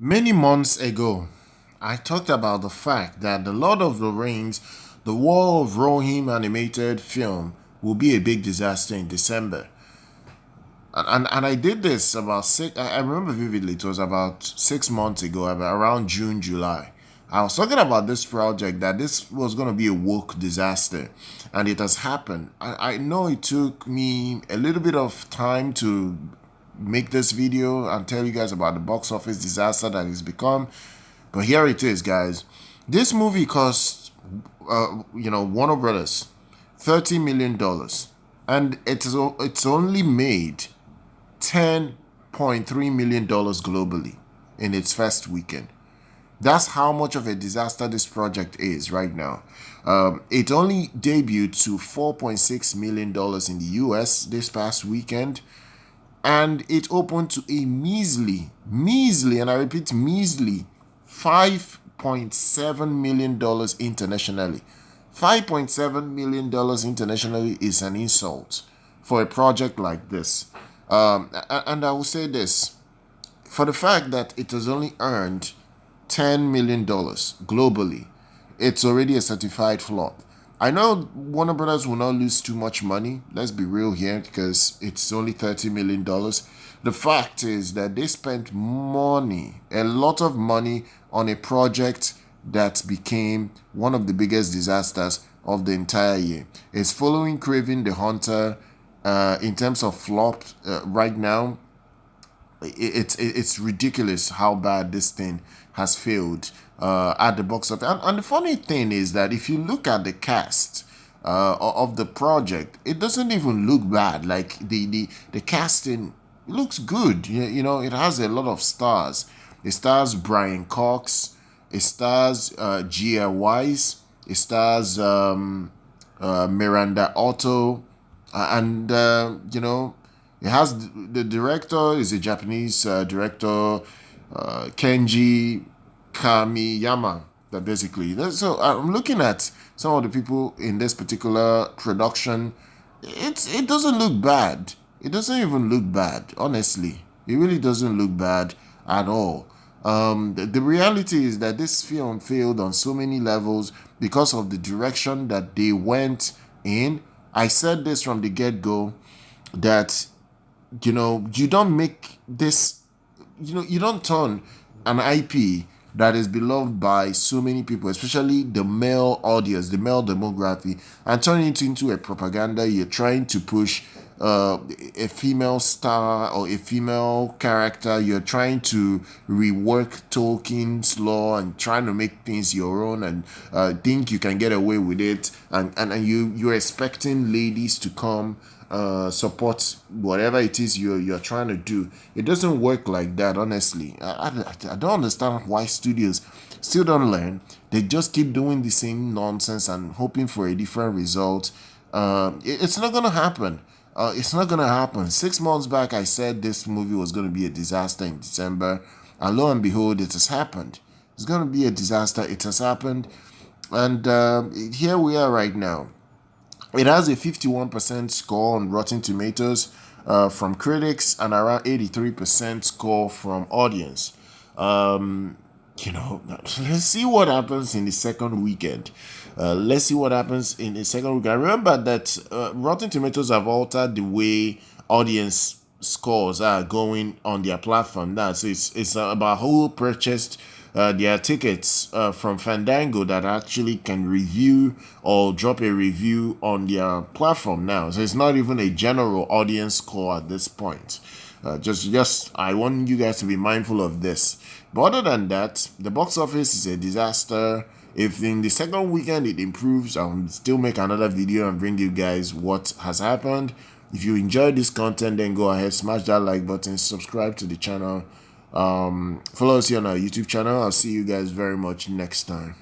Many months ago, I talked about the fact that The Lord of the Rings, the War of Rohirrim animated film, will be a big disaster in December. And I did this about I remember vividly, it was about 6 months ago, around June, July. I was talking about this project, that this was going to be a woke disaster, and it has happened. I know it took me a little bit of time to make this video and tell you guys about the box office disaster that it's become. But here it is, guys. This movie cost, Warner Brothers, $30 million, and it's only made $10.3 million globally in its first weekend. That's how much of a disaster this project is right now. It only debuted to $4.6 million in the US this past weekend, and it opened to a measly, and I repeat, measly $5.7 million internationally. $5.7 million internationally is an insult for a project like this. And I will say this, for the fact that it has only earned $10 million globally, it's already a certified flop. I know Warner Brothers will not lose too much money. Let's be real here, because it's only $30 million. The fact is that they spent money, a lot of money, on a project that became one of the biggest disasters of the entire year. It's following Craven the Hunter in terms of flop right now. It's ridiculous how bad this thing has failed at the box office. And the funny thing is that if you look at the cast of the project, it doesn't even look bad. Like the casting looks good. You know, it has a lot of stars. It stars Brian Cox. It stars Gia Wise. It stars Miranda Otto, and it has the director is a Japanese director, Kenji Kamiyama. That basically, so I'm looking at some of the people in this particular production. It doesn't look bad. It doesn't even look bad, honestly. It really doesn't look bad at all. The reality is that this film failed on so many levels because of the direction that they went in. I said this from the get-go, that you don't make this, you don't turn an IP that is beloved by so many people, especially the male audience, the male demography, and turn it into a propaganda. You're trying to push a female star or a female character. You're trying to rework Tolkien's lore and trying to make things your own, and think you can get away with it, and you're expecting ladies to come support whatever it is you're trying to do. It doesn't work like that, honestly. I don't understand why studios still don't learn. They just keep doing the same nonsense and hoping for a different result. It's not gonna happen. It's not gonna happen. 6 months back, I said this movie was gonna be a disaster in December, and lo and behold, it has happened. It's gonna be a disaster. It has happened, and here we are right now. It has a 51% score on Rotten Tomatoes from critics, and around 83% score from audience. Let's see what happens in the second weekend. Let's see what happens in the second weekend. Remember that Rotten Tomatoes have altered the way audience scores are going on their platform now. So it's about who purchased their tickets from Fandango, that actually can review or drop a review on their platform now. So it's not even a general audience score at this point. Just I want you guys to be mindful of this. But other than that, the box office is a disaster. If in the second weekend it improves, I'll still make another video and bring you guys what has happened. If you enjoyed this content, then go ahead, smash that like button, subscribe to the channel, follow us here on our YouTube channel. I'll see you guys very much next time.